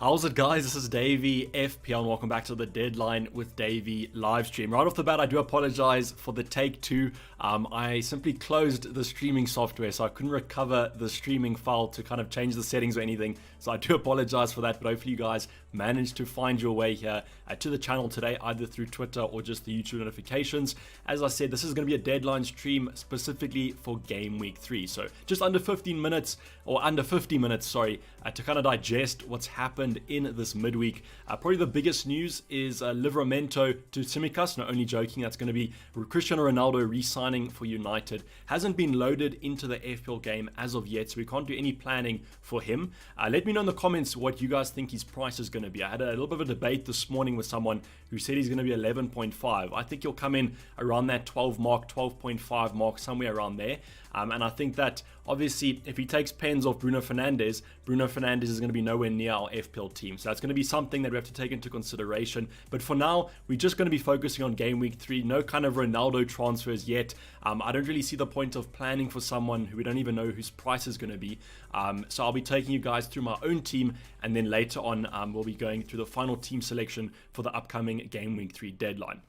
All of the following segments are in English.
How's it, guys? This is Dayvy, Fpl, and welcome back to the Deadline with Dayvy live stream. Right off the bat, I do apologize for the take two. I simply closed the streaming software, so I couldn't recover the streaming file to kind of change the settings or anything. So I do apologize for that, but hopefully you guys managed to find your way here to the channel today, either through Twitter or just the YouTube notifications. As I said, this is going to be a Deadline stream specifically for Game Week 3. So just under 15 minutes, or under 50 minutes, sorry, to kind of digest what's happened in this midweek. Probably the biggest news is Livramento to Tsimikas. No, only joking. That's going to be Cristiano Ronaldo re-signing for United. Hasn't been loaded into the Fpl game as of yet, so we can't do any planning for him. Let me know in the comments what you guys think his price is going to be. I had a little bit of a debate this morning with someone who said he's going to be 11.5. I think he'll come in around that 12 mark, 12.5 mark, somewhere around there. And I think that obviously if he takes pens off Bruno Fernandes is going to be nowhere near our FPL team. So that's going to be something that we have to take into consideration. But for now, we're just going to be focusing on Game Week 3. No kind of Ronaldo transfers yet. I don't really see the point of planning for someone who we don't even know whose price is going to be. So I'll be taking you guys through my own team, and then later on we'll be going through the final team selection for the upcoming Game Week 3 deadline.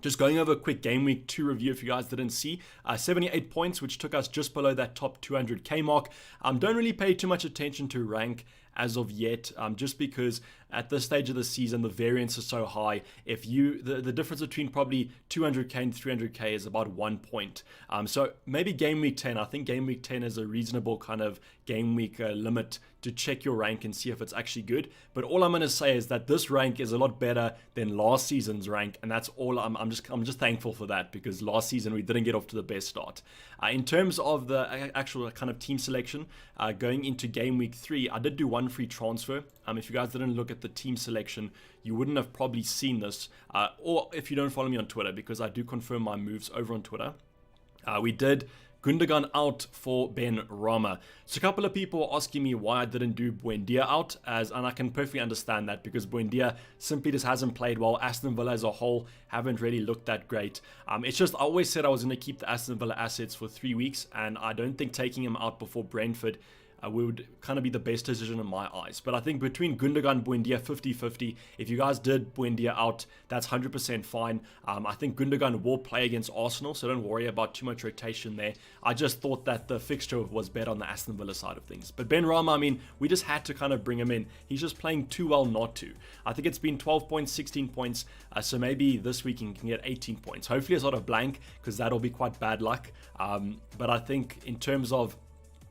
Just going over a quick Game Week 2 review if you guys didn't see. 78 points, which took us just below that top 200k mark. Don't really pay too much attention to rank as of yet, just because at this stage of the season the variance is so high. If you the difference between probably 200k and 300k is about 1 point. So maybe Game Week 10. I think Game Week 10 is a reasonable kind of game week limit to check your rank and see if it's actually good. But all I'm going to say is that this rank is a lot better than last season's rank, and that's all. I'm just thankful for that, because last season we didn't get off to the best start. In terms of the actual kind of team selection going into Game Week 3, I did do one free transfer. If you guys didn't look at the team selection, you wouldn't have probably seen this, or if you don't follow me on Twitter, because I do confirm my moves over on Twitter. We did Gundogan out for Ben Rama. So a couple of people were asking me why I didn't do Buendia out, and I can perfectly understand that, because Buendia simply just hasn't played well. Aston Villa as a whole haven't really looked that great. It's just, I always said I was going to keep the Aston Villa assets for 3 weeks, and I don't think taking him out before Brentford would kind of be the best decision in my eyes. But I think between Gundogan and Buendia, 50-50. If you guys did Buendia out, that's 100% fine. I think Gundogan will play against Arsenal, so don't worry about too much rotation there. I just thought that the fixture was better on the Aston Villa side of things. But Ben Rama, I mean, we just had to kind of bring him in. He's just playing too well not to. I think it's been 12 points, 16 points, so maybe this week he can get 18 points. Hopefully it's not a blank, because that'll be quite bad luck. But I think in terms of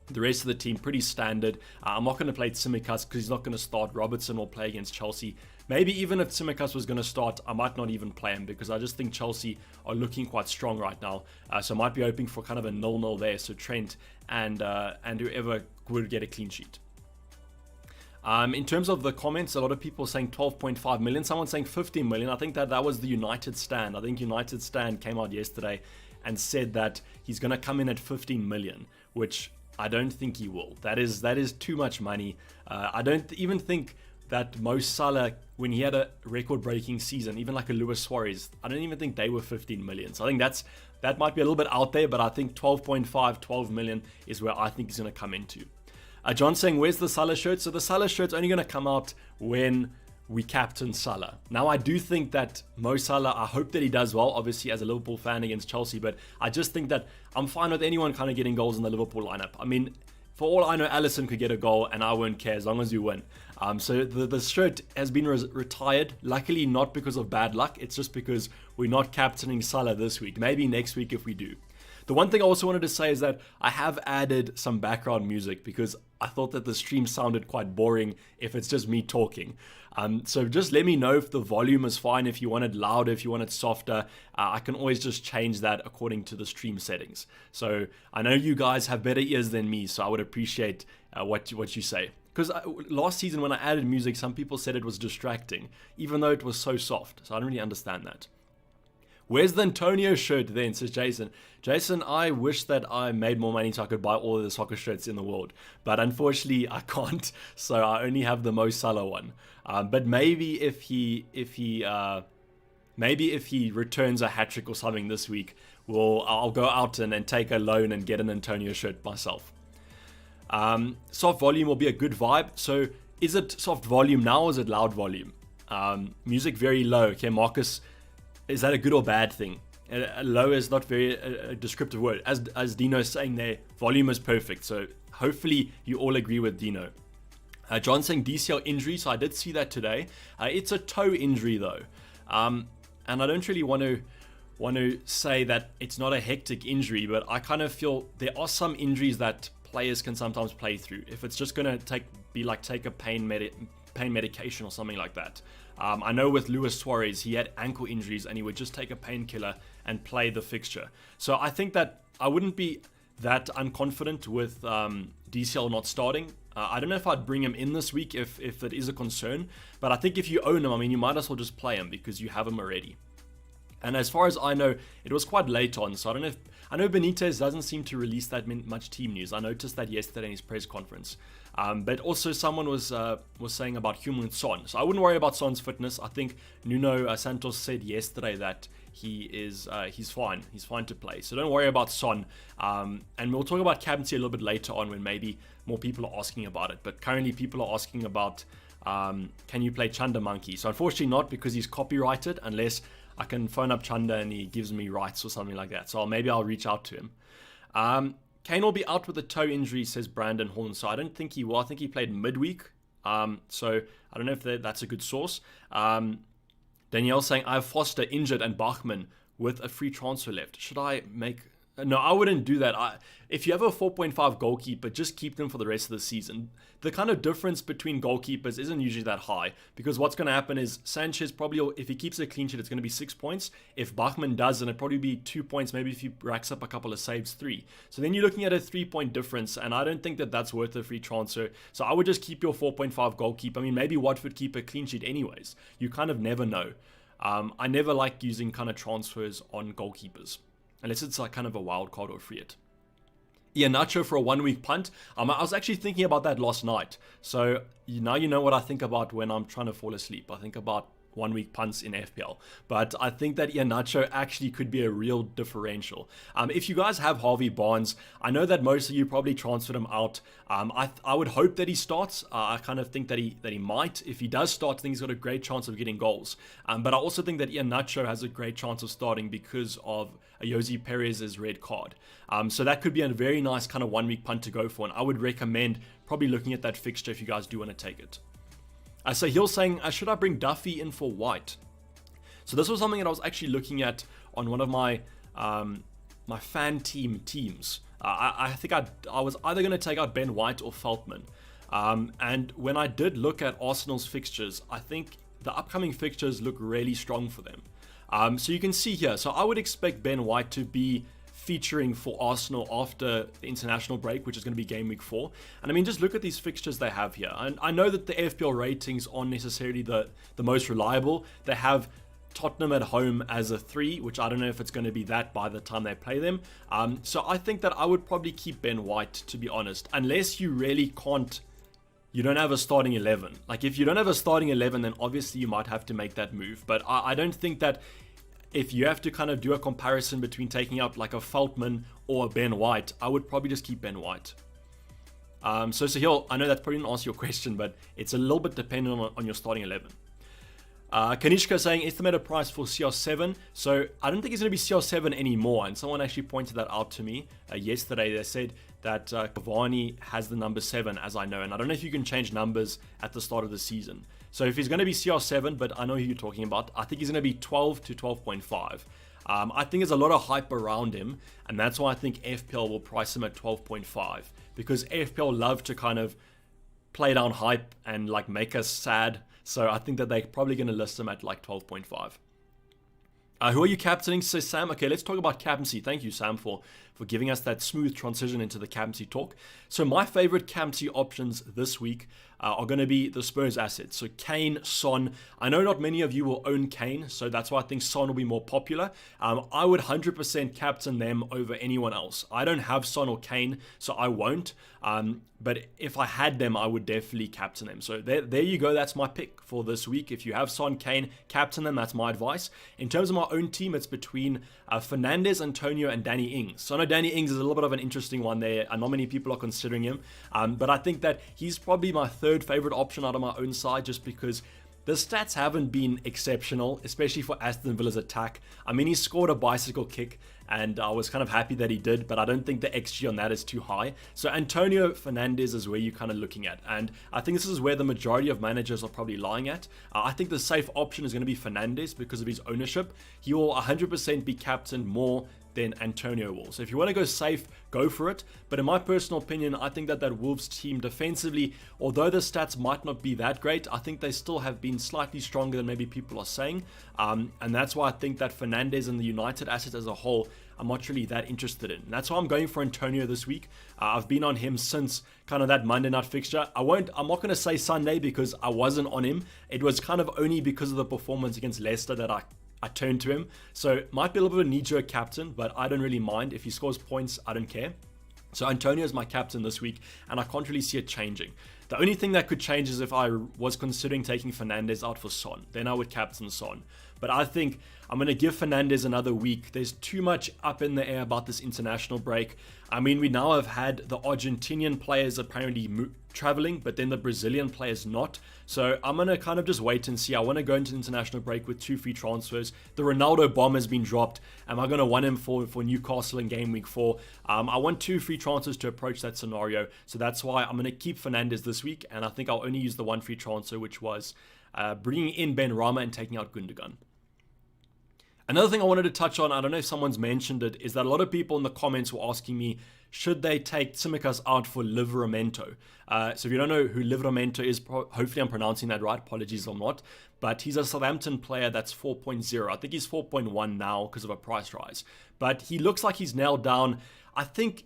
the rest of the team, pretty standard. I'm not going to play Tsimikas because he's not going to start. Robertson will play against Chelsea. Maybe even if Tsimikas was going to start, I might not even play him, because I just think Chelsea are looking quite strong right now. So I might be hoping for kind of a 0-0 there. So Trent and whoever would get a clean sheet. In terms of the comments, a lot of people saying 12.5 million. Someone saying 15 million. I think that was the United stand. I think United stand came out yesterday and said that he's going to come in at 15 million, which I don't think he will. That is too much money. I don't even think that Mo Salah, when he had a record-breaking season, even like a Luis Suarez, I don't even think they were 15 million. So I think that might be a little bit out there, but I think 12.5, 12 million is where I think he's going to come into. John saying, where's the Salah shirt? So the Salah shirt's only going to come out when we captain Salah. Now, I do think that Mo Salah, I hope that he does well, obviously as a Liverpool fan against Chelsea, but I just think that I'm fine with anyone kind of getting goals in the Liverpool lineup. I mean, for all I know, Alisson could get a goal and I won't care as long as you win. So the shirt has been retired, luckily not because of bad luck, it's just because we're not captaining Salah this week. Maybe next week if we do. The one thing I also wanted to say is that I have added some background music, because I thought that the stream sounded quite boring if it's just me talking. So just let me know if the volume is fine, if you want it louder, if you want it softer. I can always just change that according to the stream settings. So I know you guys have better ears than me, so I would appreciate what you say. Because last season when I added music, some people said it was distracting, even though it was so soft. So I don't really understand that. Where's the Antonio shirt then, says Jason. Jason, I wish that I made more money so I could buy all of the soccer shirts in the world. But unfortunately, I can't. So I only have the Mo Salah one. But maybe if he returns a hat-trick or something this week, I'll go out and take a loan and get an Antonio shirt myself. Soft volume will be a good vibe. So Is it soft volume now or is it loud volume? Music very low. Okay, Marcus, is that a good or bad thing? Low is not very a descriptive word. As Dino is saying there, volume is perfect. So hopefully you all agree with Dino. John saying DCL injury, so I did see that today. It's a toe injury though, and I don't really want to say that it's not a hectic injury, but I kind of feel there are some injuries that players can sometimes play through. If it's just gonna take a pain medication or something like that. I know with Luis Suarez, he had ankle injuries and he would just take a painkiller and play the fixture. So I think that I wouldn't be that unconfident with DCL not starting. I don't know if I'd bring him in this week if that is a concern, but I think if you own him, I mean, you might as well just play him because you have him already. And as far as I know, it was quite late on, so I don't know if... I know Benitez doesn't seem to release that much team news. I noticed that yesterday in his press conference. But also someone was saying about Heung-min Son. So I wouldn't worry about Son's fitness. I think Nuno Santos said yesterday that he's fine. He's fine to play. So don't worry about Son. And we'll talk about Captaincy a little bit later on when maybe more people are asking about it. But currently people are asking about can you play Chanda Monkey? So unfortunately not, because he's copyrighted, unless I can phone up Chanda and he gives me rights or something like that. So maybe I'll reach out to him. Kane will be out with a toe injury, says Brandon Horn. So I don't think he will. I think he played midweek. So I don't know if that's a good source. Danielle saying, I have Foster injured and Bachmann with a free transfer left. Should I make... No, I wouldn't do that. If you have a 4.5 goalkeeper, just keep them for the rest of the season. The kind of difference between goalkeepers isn't usually that high, because what's going to happen is Sanchez probably, if he keeps a clean sheet, it's going to be 6 points. If Bachmann does, then it'll probably be 2 points. Maybe if he racks up a couple of saves, 3. So then you're looking at a 3-point difference, and I don't think that that's worth a free transfer. So I would just keep your 4.5 goalkeeper. I mean, maybe Watford keep a clean sheet anyways. You kind of never know. I never like using kind of transfers on goalkeepers, unless it's like kind of a wild card or free it. Iheanacho for a 1-week punt. I was actually thinking about that last night. So now you know what I think about when I'm trying to fall asleep. I think about 1-week punts in FPL. But I think that Iheanacho actually could be a real differential. If you guys have Harvey Barnes, I know that most of you probably transferred him out. I would hope that he starts. I kind of think that he might. If he does start, I think he's got a great chance of getting goals. But I also think that Iheanacho has a great chance of starting because of Jose Perez's red card. So that could be a very nice kind of 1-week punt to go for. And I would recommend probably looking at that fixture if you guys do want to take it. So Hill's saying, should I bring Duffy in for White? So this was something that I was actually looking at on one of my my fan teams. I think I was either going to take out Ben White or Veltman. And when I did look at Arsenal's fixtures, I think the upcoming fixtures look really strong for them. So you can see here, so I would expect Ben White to be featuring for Arsenal after the international break, which is going to be game week 4. And I mean, just look at these fixtures they have here. And I know that the FPL ratings aren't necessarily the most reliable. They have Tottenham at home as a 3, which I don't know if it's going to be that by the time they play them. So I think that I would probably keep Ben White, to be honest, unless you really can't, you don't have a starting 11. Like if you don't have a starting 11, then obviously you might have to make that move. But I don't think that if you have to kind of do a comparison between taking out like a Veltman or a Ben White, I would probably just keep Ben White. So Sahil, I know that probably didn't answer your question, but it's a little bit dependent on your starting 11. Kanishka saying estimated price for CR7. So I don't think it's going to be CR7 anymore. And someone actually pointed that out to me yesterday. They said that Cavani has the number 7, as I know. And I don't know if you can change numbers at the start of the season. So if he's going to be CR7, but I know who you're talking about, I think he's going to be 12 to 12.5. I think there's a lot of hype around him, and that's why I think FPL will price him at 12.5, because FPL love to kind of play down hype and like make us sad. So I think that they're probably going to list him at like 12.5. Who are you captaining, says Sam? Okay, let's talk about captaincy. Thank you, Sam, for giving us that smooth transition into the captaincy talk. So my favorite captaincy options this week are going to be the Spurs assets. So Kane, Son. I know not many of you will own Kane, so that's why I think Son will be more popular. I would 100% captain them over anyone else. I don't have Son or Kane, so I won't. But if I had them, I would definitely captain them. So there you go. That's my pick for this week. If you have Son, Kane, captain them. That's my advice. In terms of my own team, it's between Fernandes, Antonio, and Danny Ings. So I know Danny Ings is a little bit of an interesting one there. Not many people are considering him. But I think that he's probably my third third favorite option out of my own side, just because the stats haven't been exceptional, especially for Aston Villa's attack. I mean, he scored a bicycle kick, and I was kind of happy that he did, but I don't think the XG on that is too high. So Antonio Fernandes is where you're kind of looking at, and I think this is where the majority of managers are probably lying at. I think the safe option is going to be Fernandes because of his ownership. He will 100% be captained more than Antonio will. So if you want to go safe, go for it. But in my personal opinion, I think that Wolves team defensively, although the stats might not be that great, I think they still have been slightly stronger than maybe people are saying. And that's why I think that Fernandes and the United asset as a whole, I'm not really that interested in. And that's why I'm going for Antonio this week. I've been on him since kind of that Monday night fixture. I'm not going to say Sunday because I wasn't on him. It was kind of only because of the performance against Leicester that I turned to him. So it might be a little bit of a knee-jerk captain, but I don't really mind. If he scores points, I don't care. So Antonio is my captain this week, and I can't really see it changing. The only thing that could change is if I was considering taking Fernandes out for Son. Then I would captain Son. But I think I'm going to give Fernandes another week. There's too much up in the air about this international break. I mean, we now have had the Argentinian players apparently traveling, but then the Brazilian players not. So I'm going to kind of just wait and see. I want to go into the international break with 2 free transfers. The Ronaldo bomb has been dropped. Am I going to want him for Newcastle in game week 4? I want 2 free transfers to approach that scenario. So that's why I'm going to keep Fernandes this week. And I think I'll only use the 1 free transfer, which was bringing in Ben Rama and taking out Gundogan. Another thing I wanted to touch on, I don't know if someone's mentioned it, is that a lot of people in the comments were asking me, should they take Tsimikas out for Livramento? So if you don't know who Livramento is, hopefully I'm pronouncing that right, apologies if I'm not, but he's a Southampton player that's 4.0. I think he's 4.1 now because of a price rise. But he looks like he's nailed down. I think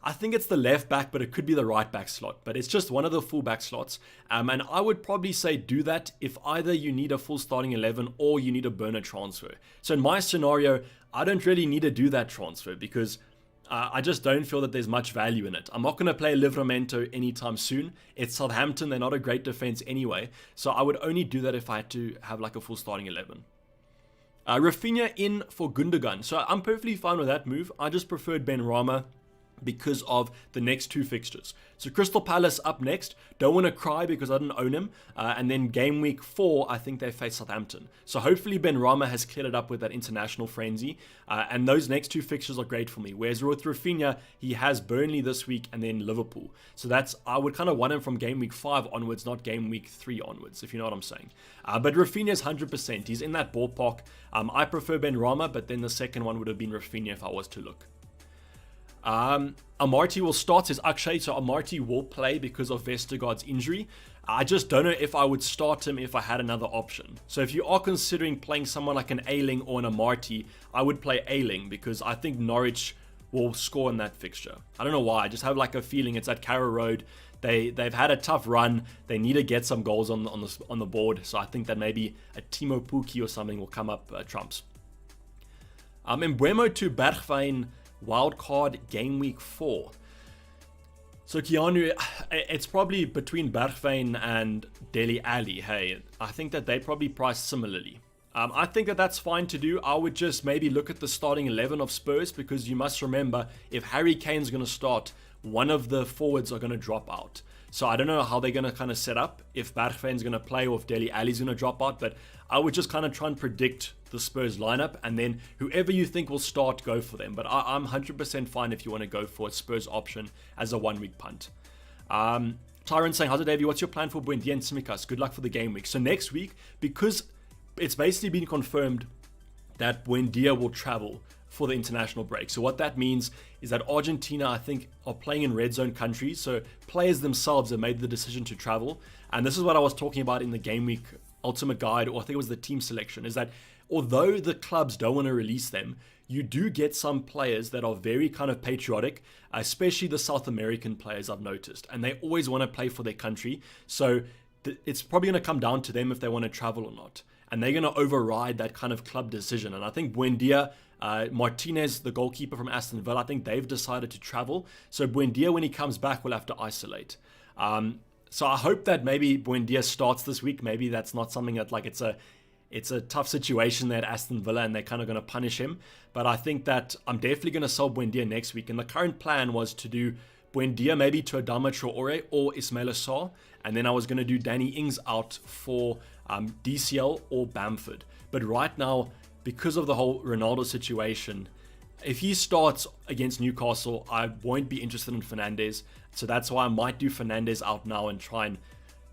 it's the left back, but it could be the right back slot. But it's just one of the full back slots. And I would probably say do that if either you need a full starting 11 or you need a burner transfer. So in my scenario, I don't really need to do that transfer because I just don't feel that there's much value in it. I'm not going to play Livramento anytime soon. It's Southampton. They're not a great defense anyway. So I would only do that if I had to have like a full starting 11. Rafinha in for Gundogan. So I'm perfectly fine with that move. I just preferred Ben Rama because of the next 2 fixtures. So Crystal Palace up next. Don't want to cry because I didn't own him. And then game week 4, I think they face Southampton. So hopefully Ben Rama has cleared it up with that international frenzy. And those next 2 fixtures are great for me. Whereas with Rafinha, he has Burnley this week and then Liverpool. So I would kind of want him from game week 5 onwards, not game week 3 onwards, if you know what I'm saying. But Rafinha is 100%. He's in that ballpark. I prefer Ben Rama, but then the second one would have been Rafinha if I was to look. Amarty will start, says Akshay, so Amarty will play because of Vestergaard's injury. I just don't know if I would start him if I had another option. So if you are considering playing someone like an Ayling or an Amarty, I would play Ayling because I think Norwich will score in that fixture. I don't know why, I just have like a feeling it's at Carrow Road. They've had a tough run. They need to get some goals on the board. So I think that maybe a Timo Pukki or something will come up trumps. Mbeumo to Bergwijn. Wildcard game week 4. So Keanu, it's probably between Bergwijn and Dele Alli. Hey, I think that they probably price similarly. I think that that's fine to do. I would just maybe look at the starting 11 of Spurs because you must remember if Harry Kane's going to start, one of the forwards are going to drop out. So I don't know how they're going to kind of set up, if Bergwijn's going to play or if Dele Alli's going to drop out, but I would just kind of try and predict the Spurs lineup, and then whoever you think will start, go for them. But I'm 100% fine if you want to go for a Spurs option as a 1-week punt. Tyron saying, how's it, Dayvy? What's your plan for Buendia and Tsimikas? Good luck for the game week. So next week, because it's basically been confirmed that Buendia will travel for the international break. So what that means is that Argentina, I think, are playing in red zone countries. So players themselves have made the decision to travel. And this is what I was talking about in the game week ultimate guide, or I think it was the team selection, is that although the clubs don't want to release them, you do get some players that are very kind of patriotic, especially the South American players I've noticed. And they always want to play for their country. So it's probably going to come down to them if they want to travel or not. And they're going to override that kind of club decision. And I think Buendia, Martinez, the goalkeeper from Aston Villa, I think they've decided to travel. So Buendia, when he comes back, will have to isolate. So I hope that maybe Buendia starts this week. Maybe that's not something that like it's a tough situation there at Aston Villa and they're kind of going to punish him. But I think that I'm definitely going to sell Buendia next week. And the current plan was to do Buendia maybe to Adama Traore or Ismail Assar, and then I was going to do Danny Ings out for DCL or Bamford. But right now, because of the whole Ronaldo situation, if he starts against Newcastle, I won't be interested in Fernandes. So that's why I might do Fernandes out now and try and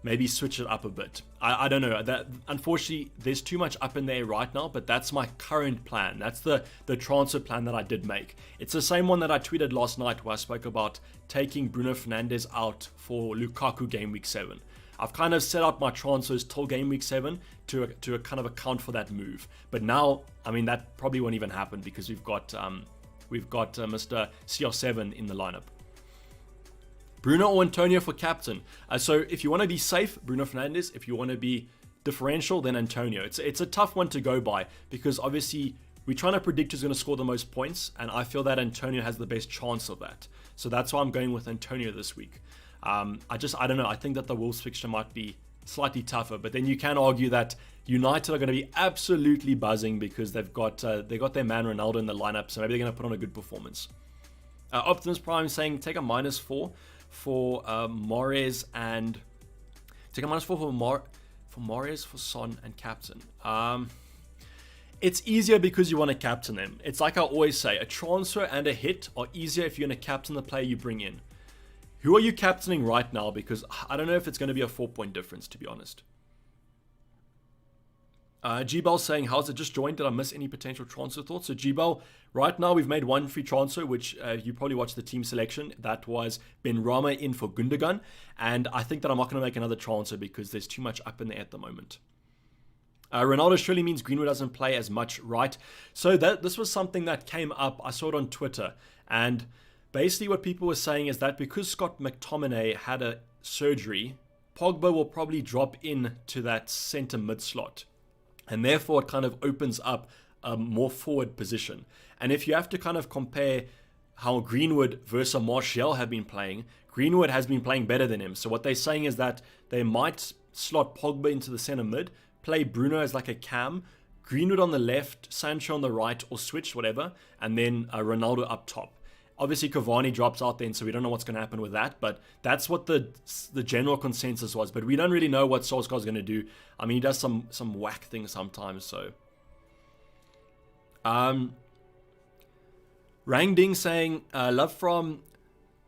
maybe switch it up a bit. I don't know. That unfortunately, there's too much up in there right now, but that's my current plan. That's the transfer plan that I did make. It's the same one that I tweeted last night where I spoke about taking Bruno Fernandes out for Lukaku game week 7. I've kind of set up my transfers till game week 7 to kind of account for that move. But now, I mean, that probably won't even happen because we've got Mr. CR7 in the lineup. Bruno or Antonio for captain. So if you want to be safe, Bruno Fernandes. If you want to be differential, then Antonio. It's a tough one to go by because obviously we're trying to predict who's going to score the most points, and I feel that Antonio has the best chance of that. So that's why I'm going with Antonio this week. I don't know. I think that the Wolves fixture might be slightly tougher, but then you can argue that United are going to be absolutely buzzing because they've got their man Ronaldo in the lineup, so maybe they're going to put on a good performance. Optimus Prime saying take a -4 for Mahrez and take a -4 for Mahrez, for Son and captain. It's easier because you want to captain them. It's like I always say, a transfer and a hit are easier if you're going to captain the player you bring in. Who are you captaining right now? Because I don't know if it's going to be a 4-point difference, to be honest. G-Bell saying, how's it just joined? Did I miss any potential transfer thoughts? So G-Bell, right now we've made one free transfer, which you probably watched the team selection. That was Ben Rama in for Gundogan. And I think that I'm not going to make another transfer because there's too much up in the air at the moment. Ronaldo surely means Greenwood doesn't play as much, right? So this was something that came up. I saw it on Twitter. And basically what people were saying is that because Scott McTominay had a surgery, Pogba will probably drop in to that centre mid slot. And therefore, it kind of opens up a more forward position. And if you have to kind of compare how Greenwood versus Martial have been playing, Greenwood has been playing better than him. So what they're saying is that they might slot Pogba into the centre mid, play Bruno as like a cam, Greenwood on the left, Sancho on the right, or switch, whatever, and then Ronaldo up top. Obviously, Cavani drops out then, so we don't know what's going to happen with that. But that's what the general consensus was. But we don't really know what Solskjaer's going to do. I mean, he does some whack things sometimes. So, Rang Ding saying, love from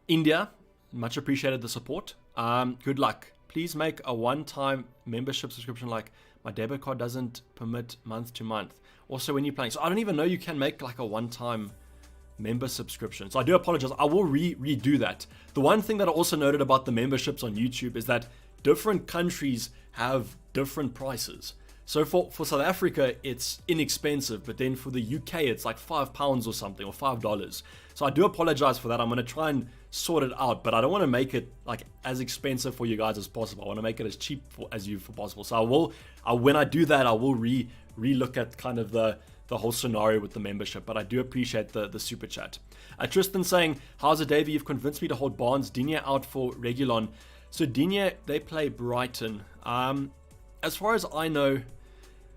India. Much appreciated the support. Good luck. Please make a one-time membership subscription. Like my debit card doesn't permit month to month. Also, when you're playing, so I don't even know you can make like a one-time member subscription. So I do apologize. I will redo that. The one thing that I also noted about the memberships on YouTube is that different countries have different prices. So for South Africa, it's inexpensive, but then for the UK, it's like £5 or something, or $5. So I do apologize for that. I'm going to try and sort it out, but I don't want to make it like as expensive for you guys as possible. I want to make it as cheap as possible. So when I do that, I will re-look at kind of the whole scenario with the membership, but I do appreciate the super chat. Tristan saying, how's it, Dayvy? You've convinced me to hold Barnes. Digne out for Reguilon. So Digne, they play Brighton. As far as I know,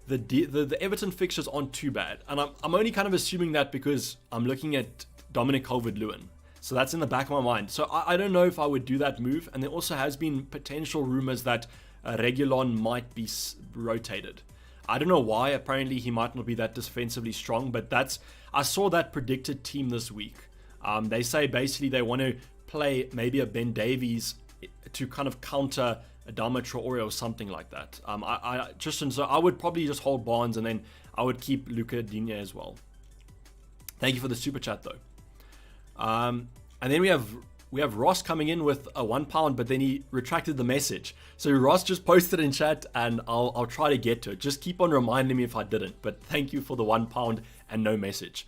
the Everton fixtures aren't too bad, and I'm only kind of assuming that because I'm looking at Dominic Calvert-Lewin. So that's in the back of my mind. So I don't know if I would do that move, and there also has been potential rumors that Reguilon might be rotated. I don't know why. Apparently he might not be that defensively strong, but I saw that predicted team this week. They say basically they want to play maybe a Ben Davies to kind of counter Adama Traore or something like that. So I would probably just hold Barnes, and then I would keep Luca Digne as well. Thank you for the super chat though. And then we have Ross coming in with a £1, but then he retracted the message. So Ross just posted in chat, and I'll try to get to it. Just keep on reminding me if I didn't. But thank you for the £1 and no message.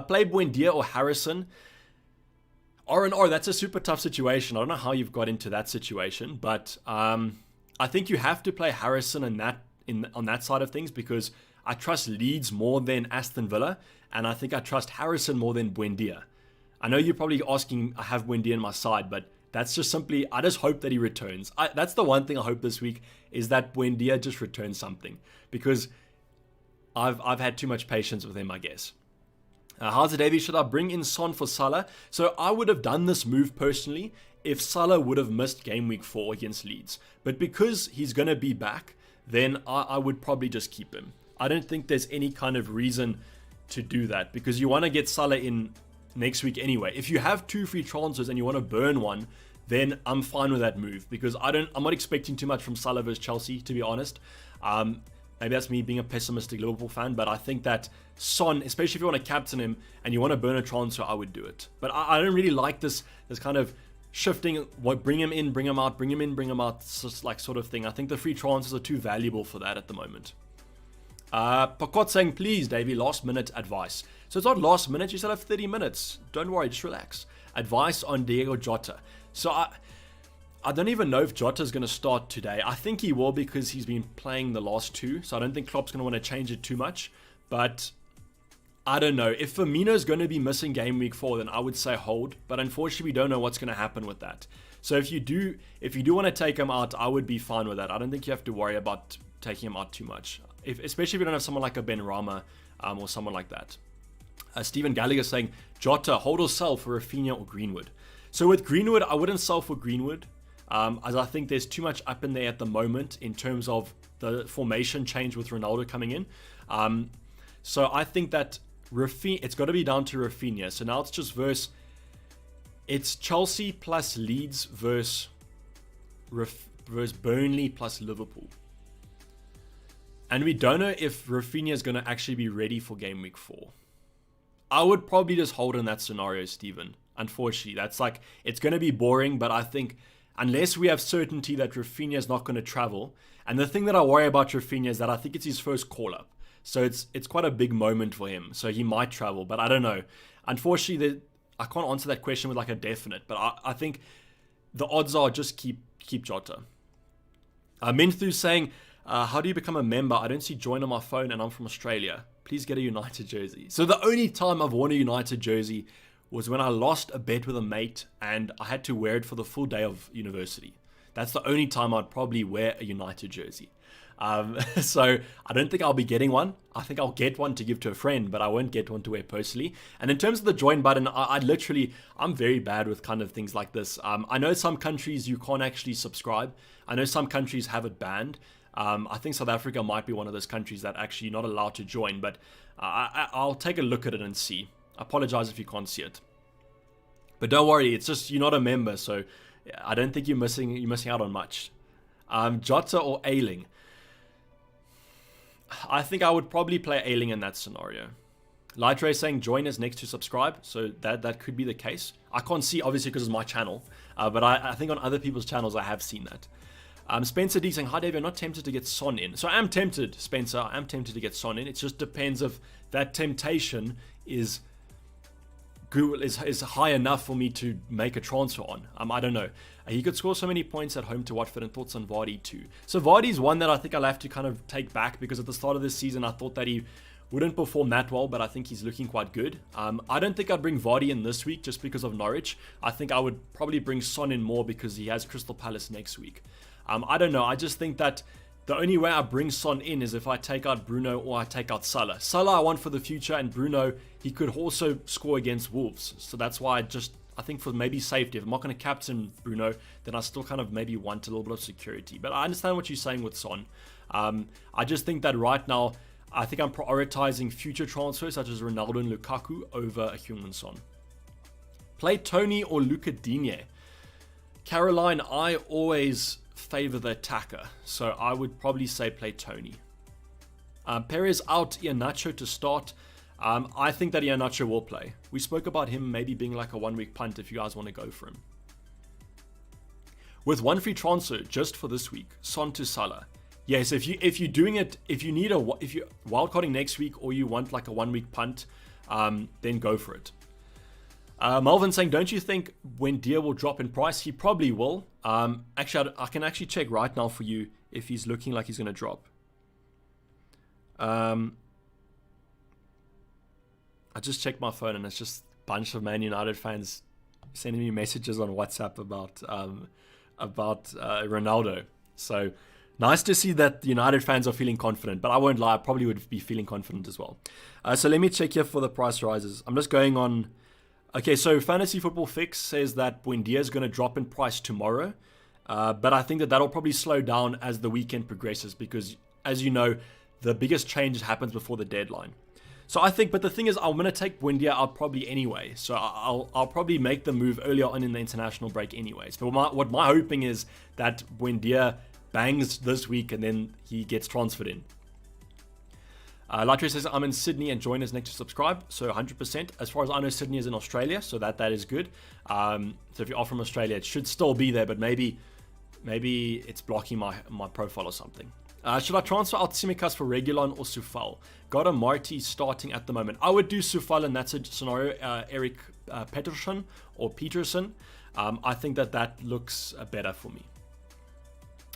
Play Buendia or Harrison. R&R, that's a super tough situation. I don't know how you've got into that situation, but I think you have to play Harrison on that side of things because I trust Leeds more than Aston Villa, and I think I trust Harrison more than Buendia. I know you're probably asking, I have Buendia on my side, but that's just simply, I just hope that he returns. That's the one thing I hope this week is that Buendia just returns something, because I've had too much patience with him, I guess. How's it, Dayvy? Should I bring in Son for Salah? So I would have done this move personally if Salah would have missed game week 4 against Leeds. But because he's going to be back, then I would probably just keep him. I don't think there's any kind of reason to do that because you want to get Salah in next week anyway. If you have 2 free transfers and you want to burn one, then I'm fine with that move because I'm not expecting too much from Salah versus Chelsea, to be honest. Maybe that's me being a pessimistic Liverpool fan, but I think that Son, especially if you want to captain him and you want to burn a transfer, I would do it. But I don't really like this kind of shifting, bring him in, bring him out, bring him in, bring him out, sort of thing. I think the free transfers are too valuable for that at the moment. Pakot saying, please, Davey, last minute advice. So it's not last minute, you still have 30 minutes. Don't worry, just relax. Advice on Diego Jota. So I don't even know if Jota is going to start today. I think he will because he's been playing the last 2. So I don't think Klopp's going to want to change it too much. But I don't know. If Firmino's going to be missing game week 4, then I would say hold. But unfortunately, we don't know what's going to happen with that. So if you do want to take him out, I would be fine with that. I don't think you have to worry about taking him out too much. Especially if you don't have someone like a Ben Rama or someone like that. Stephen Gallagher saying, Jota, hold or sell for Rafinha or Greenwood. So with Greenwood, I wouldn't sell for Greenwood. As I think there's too much up in there at the moment in terms of the formation change with Ronaldo coming in. So I think that Rafinha, it's got to be down to Rafinha. So now it's just it's Chelsea plus Leeds versus Burnley plus Liverpool. And we don't know if Rafinha is going to actually be ready for game week 4. I would probably just hold in that scenario, Stephen. Unfortunately, it's going to be boring, but I think unless we have certainty that Rafinha is not going to travel, and the thing that I worry about Rafinha is that I think it's his first call-up. So it's quite a big moment for him. So he might travel, but I don't know. Unfortunately, I can't answer that question with like a definite, but I think the odds are just keep Jota. Minthu saying, how do you become a member? I don't see join on my phone and I'm from Australia. Please get a United jersey. So the only time I've worn a United jersey was when I lost a bet with a mate and I had to wear it for the full day of university. That's the only time I'd probably wear a United jersey. So I don't think I'll be getting one. I think I'll get one to give to a friend, but I won't get one to wear personally. And in terms of the join button, I'm very bad with kind of things like this. I know some countries you can't actually subscribe. I know some countries have it banned. I think South Africa might be one of those countries that actually you're not allowed to join, but I'll take a look at it and see. I apologize if you can't see it. But don't worry, it's just you're not a member, so I don't think you're missing out on much. Jota or Ailing? I think I would probably play Ailing in that scenario. Light Ray saying join is next to subscribe, so that could be the case. I can't see, obviously, because it's my channel, but I think on other people's channels I have seen that. Spencer D saying, hi Dave, I'm not tempted to get Son in. So I am tempted, Spencer, I am tempted to get Son in. It just depends if that temptation is high enough for me to make a transfer on. I don't know. He could score so many points at home to Watford, and thoughts on Vardy too. So Vardy's one that I think I'll have to kind of take back because at the start of this season I thought that he wouldn't perform that well, but I think he's looking quite good. I don't think I'd bring Vardy in this week just because of Norwich. I think I would probably bring Son in more because he has Crystal Palace next week. I don't know. I just think that the only way I bring Son in is if I take out Bruno or I take out Salah. Salah I want for the future, and Bruno, he could also score against Wolves. So that's why I think for maybe safety, if I'm not going to captain Bruno, then I still kind of maybe want a little bit of security. But I understand what you're saying with Son. I just think that right now, I think I'm prioritizing future transfers such as Ronaldo and Lukaku over a Heung-min Son. Play Tony or Luca Digne. Caroline, I always favor the attacker, so I would probably say play Tony. Perez out, Iheanacho to start. I think that Iheanacho will play. We spoke about him maybe being like a 1 week punt if you guys want to go for him. With one free transfer just for this week, Son to Salah. Yes, if you're doing it, if you wildcarding next week or you want like a 1 week punt, then go for it. Melvin saying, don't you think when Dia will drop in price? He probably will. Actually, I can actually check right now for you if he's looking like he's going to drop. I just checked my phone and it's just a bunch of Man United fans sending me messages on WhatsApp about Ronaldo. So Nice to see that the United fans are feeling confident, but I won't lie, I probably would be feeling confident as well. So let me check here for the price rises. I'm just going on. Okay, so Fantasy Football Fix says that Buendia is going to drop in price tomorrow, but I think that that'll probably slow down as the weekend progresses because, as you know, the biggest change happens before the deadline. So I think, but the thing is, I'm going to take Buendia out probably anyway. So I'll probably make the move earlier on in the international break anyways. But what my hoping is that Buendia bangs this week and then he gets transferred in. Lightre says, I'm in Sydney and join us next to subscribe. So 100%. As far as I know, Sydney is in Australia, so that is good. So if you are from Australia, it should still be there, but maybe it's blocking my profile or something. Should I transfer out Tsimikas for Regulon or Sufal? Got a Marty starting at the moment. I would do Sufal, and that's a scenario. Eric Peterson or Peterson. I think that looks better for me.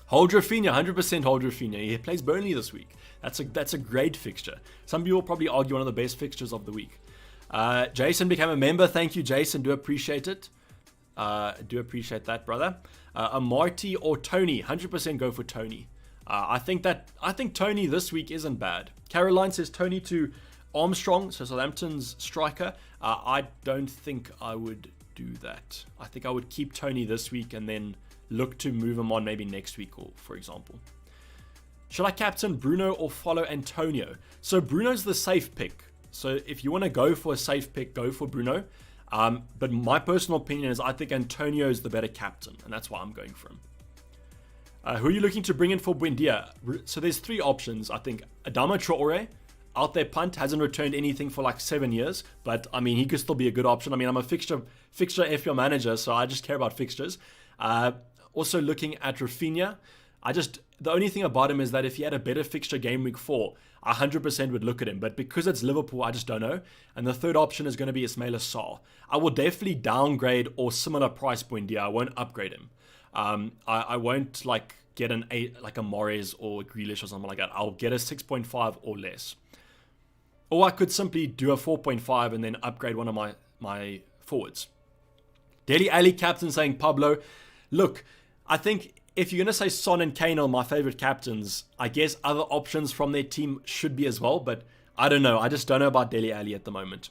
Hold Rafinha, 100% hold Rafinha. He plays Burnley this week. That's a great fixture. Some people probably argue one of the best fixtures of the week. Jason became a member. Thank you, Jason. Do appreciate it. Do appreciate that, brother. A Marty or Tony, 100% go for Tony. I think Tony this week isn't bad. Caroline says Tony to Armstrong, so Southampton's striker. I don't think I would do that. I think I would keep Tony this week and then look to move him on maybe next week, or for example. Should I captain Bruno or follow Antonio? So Bruno's the safe pick. So if you want to go for a safe pick, go for Bruno. But my personal opinion is I think Antonio is the better captain, and that's why I'm going for him. Who are you looking to bring in for Buendia? So there's three options, I think. Adama Traore, out there punt, hasn't returned anything for like 7 years, but I mean, he could still be a good option. I mean, I'm a fixture FPL manager, so I just care about fixtures. Also looking at Rafinha, the only thing about him is that if he had a better fixture game week 4, I 100% would look at him. But because it's Liverpool, I just don't know. And the third option is going to be Ismail Assar. I will definitely downgrade or similar price Buendia. I won't upgrade him. I won't like get an 8 like a Morris or Grealish or something like that. I'll get a 6.5 or less. Or I could simply do a 4.5 and then upgrade one of my forwards. Dele Alli captain saying Pablo. Look, I think if you're going to say Son and Kane are my favorite captains, I guess other options from their team should be as well, but I don't know. I just don't know about Dele Alli at the moment.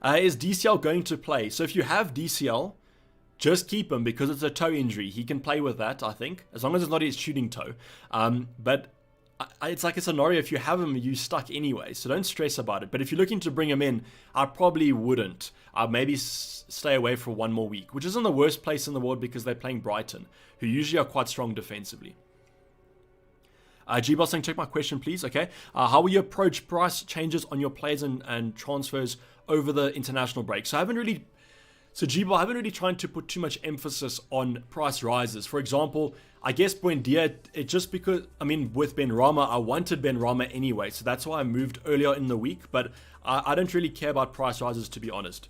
Is DCL going to play? So if you have DCL, just keep him because it's a toe injury. He can play with that, I think, as long as it's not his shooting toe. But it's like a scenario, if you have him, you're stuck anyway, so don't stress about it. But if you're looking to bring him in, I probably wouldn't. I'd maybe stay away for one more week, which isn't the worst place in the world because they're playing Brighton, who usually are quite strong defensively. G-Boss saying, check my question, please. Okay. How will you approach price changes on your players and transfers over the international break? So I haven't really tried to put too much emphasis on price rises. For example, I guess Buendia, just because, I mean, with Benrahma, I wanted Benrahma anyway, so that's why I moved earlier in the week, but I don't really care about price rises, to be honest.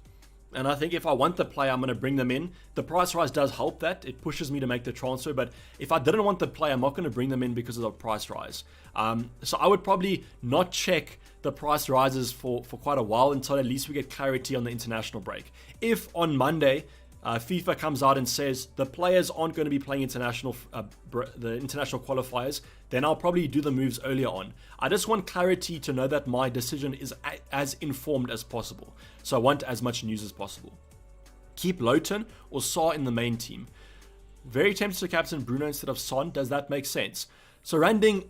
And I think if I want the player, I'm going to bring them in. The price rise does help that. It pushes me to make the transfer, but if I didn't want the player, I'm not going to bring them in because of the price rise. So I would probably not check the price rises for quite a while until at least we get clarity on the international break. If on Monday FIFA comes out and says the players aren't going to be playing the international qualifiers, then I'll probably do the moves earlier on. I just want clarity to know that my decision is as informed as possible. So I want as much news as possible. Keep Lowton or Saar in the main team. Very tempted to captain Bruno instead of Son. Does that make sense? So Randing,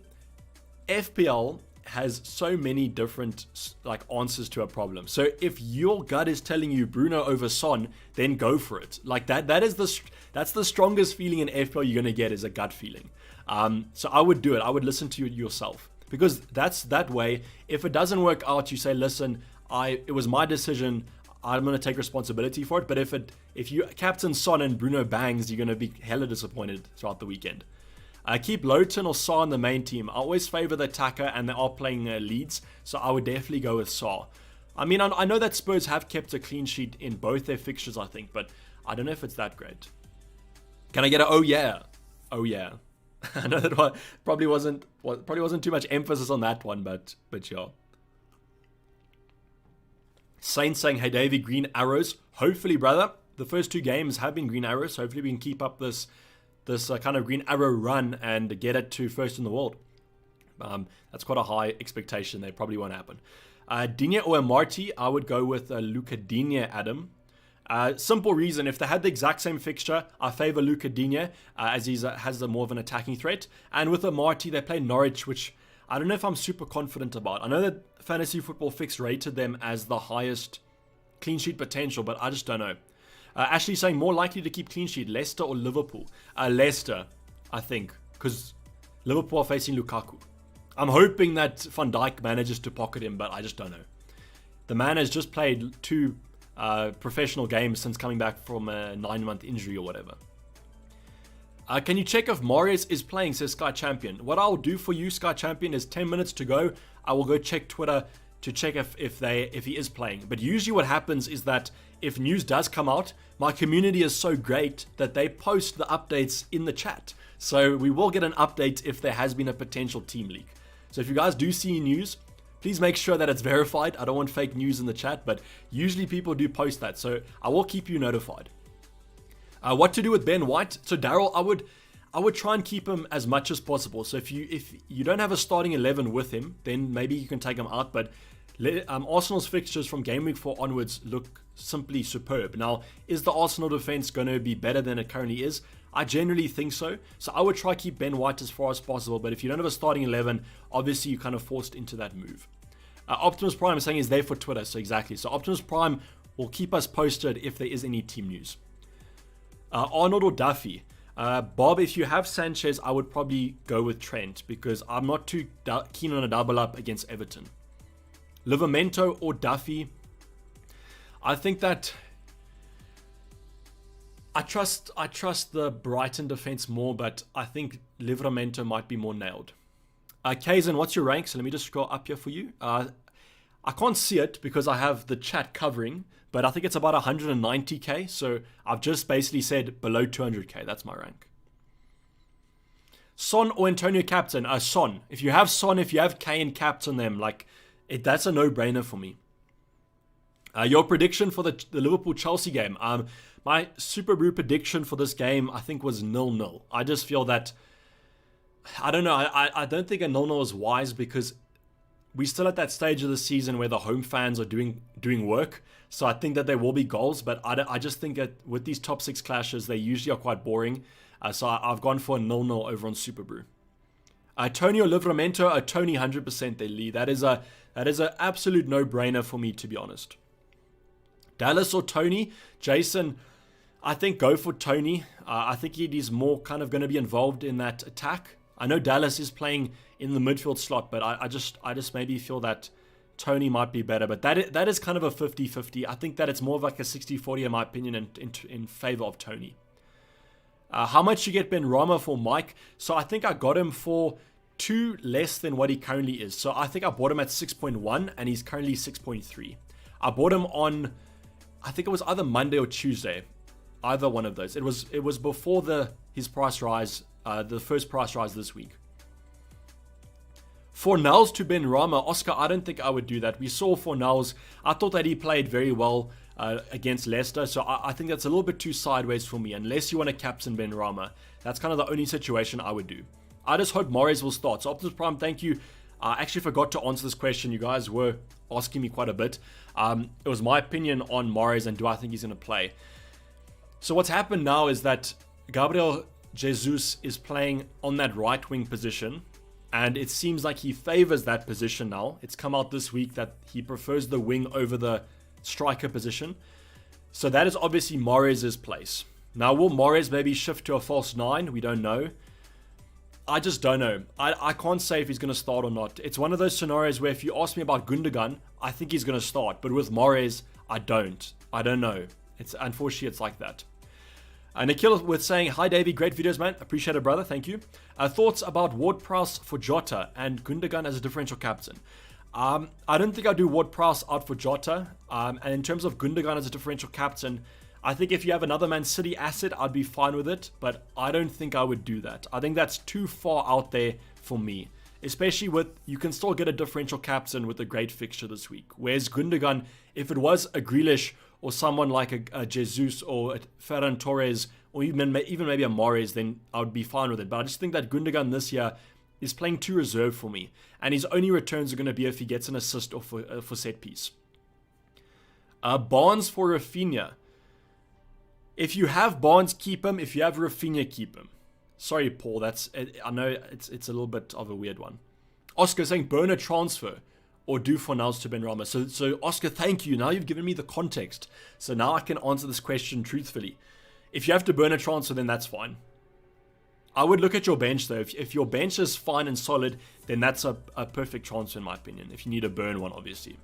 FPL has so many different like answers to a problem. So if your gut is telling you Bruno over Son, then go for it. Like that's the strongest feeling in FPL you're gonna get, is a gut feeling. So I would do it. I would listen to yourself, because that's that way. If it doesn't work out, you say, listen, it was my decision. I'm gonna take responsibility for it. But if you captain Son and Bruno bangs, you're gonna be hella disappointed throughout the weekend. Keep Lowton or Saar in the main team. I always favor the attacker, and they are playing Leeds, so I would definitely go with Saar. I mean, I know that Spurs have kept a clean sheet in both their fixtures, I think, but I don't know if it's that great. Can I get a oh yeah? Oh yeah. I know that one probably wasn't too much emphasis on that one, but yeah. Saints saying, hey Dayvy, green arrows. Hopefully, brother. The first 2 games have been green arrows. Hopefully we can keep up this this kind of green arrow run and get it to first in the world. That's quite a high expectation. They probably won't happen. Digne or Marty, I would go with Luca Digne, Adam. Simple reason, if they had the exact same fixture, I favour Luca Digne as he has more of an attacking threat. And with Marty, they play Norwich, which I don't know if I'm super confident about. I know that Fantasy Football Fix rated them as the highest clean sheet potential, but I just don't know. Ashley saying more likely to keep clean sheet, Leicester or Liverpool? Leicester, I think, because Liverpool are facing Lukaku. I'm hoping that Van Dijk manages to pocket him, but I just don't know. The man has just played 2 professional games since coming back from a 9-month injury or whatever. Can you check if Mahrez is playing, says Sky Champion. What I'll do for you, Sky Champion, is 10 minutes to go. I will go check Twitter to check if he is playing. But usually what happens is that if news does come out, my community is so great that they post the updates in the chat. So we will get an update if there has been a potential team leak. So if you guys do see news, please make sure that it's verified. I don't want fake news in the chat, but usually people do post that. So I will keep you notified. What to do with Ben White? So Daryl, I would try and keep him as much as possible. So if you don't have a starting 11 with him, then maybe you can take him out. But Arsenal's fixtures from Game Week 4 onwards look simply superb. Now, is the Arsenal defense going to be better than it currently is? I generally think so. So I would try to keep Ben White as far as possible. But if you don't have a starting 11, obviously you're kind of forced into that move. Optimus Prime is saying he's there for Twitter. So exactly. So Optimus Prime will keep us posted if there is any team news. Arnold or Duffy? Bob, if you have Sanchez, I would probably go with Trent because I'm not too keen on a double up against Everton. Livramento or Duffy? I think that I trust the Brighton defense more, but I think Livramento might be more nailed. Kaizen, what's your rank? So let me just scroll up here for you. I can't see it because I have the chat covering, but I think it's about 190k. So I've just basically said below 200k. That's my rank. Son or Antonio captain? Son. If you have Son, if you have Kane, captain them. That's a no-brainer for me. Your prediction for the Liverpool-Chelsea game? My Super Brew prediction for this game, I think, was 0-0. I just feel that, I don't know, I don't think a 0-0 is wise because we're still at that stage of the season where the home fans are doing work. So I think that there will be goals, but I just think that with these top 6 clashes, they usually are quite boring. So I've gone for a 0-0 over on Super Brew. Tony or Livramento? Tony 100% they lead. That is a absolute no-brainer for me, to be honest. Dallas or Tony? Jason, I think go for Tony. I think he's more kind of going to be involved in that attack. I know Dallas is playing in the midfield slot, but I just maybe feel that Tony might be better. But that is kind of a 50-50. I think that it's more of like a 60-40 in my opinion in favor of Tony. How much you get Ben Rama for Mike? So I think I got him for 2 less than what he currently is. So I think I bought him at 6.1 and he's currently 6.3. I bought him on, I think it was either Monday or Tuesday. Either one of those. It was before his price rise, the first price rise this week. Fornals to Ben Rama. Oscar, I don't think I would do that. We saw Fornals. I thought that he played very well against Leicester. So I think that's a little bit too sideways for me. Unless you want to captain Ben Rama. That's kind of the only situation I would do. I just hope Mahrez will start. So Optimus Prime, thank you. I actually forgot to answer this question. You guys were asking me quite a bit. It was my opinion on Mahrez and do I think he's going to play. So what's happened now is that Gabriel Jesus is playing on that right wing position. And it seems like he favors that position now. It's come out this week that he prefers the wing over the striker position. So that is obviously Mahrez's place. Now, will Mahrez maybe shift to a false 9? We don't know. I just don't know. I can't say if he's going to start or not. It's one of those scenarios where if you ask me about Gundogan, I think he's going to start. But with Mahrez, I don't. I don't know. Unfortunately, it's like that. Nikhil with saying, hi Dayvy, great videos, man. Appreciate it, brother. Thank you. Thoughts about Ward-Prowse for Jota and Gundogan as a differential captain? I don't think I'll do Ward-Prowse out for Jota. And in terms of Gundogan as a differential captain, I think if you have another Man City asset, I'd be fine with it. But I don't think I would do that. I think that's too far out there for me. Especially with, you can still get a differential captain with a great fixture this week. Whereas Gundogan, if it was a Grealish or someone like a Jesus or a Ferran Torres, or even maybe a Mahrez, then I would be fine with it. But I just think that Gundogan this year is playing too reserved for me, and his only returns are going to be if he gets an assist or for set piece. Barnes for Rafinha. If you have Barnes, keep him. If you have Rafinha, keep him. Sorry, Paul. I know it's a little bit of a weird one. Oscar saying burn a transfer or do Fornals to Benrahma. So Oscar, thank you. Now you've given me the context. So now I can answer this question truthfully. If you have to burn a transfer, then that's fine. I would look at your bench though. If your bench is fine and solid, then that's a perfect transfer in my opinion. If you need a burn one, obviously.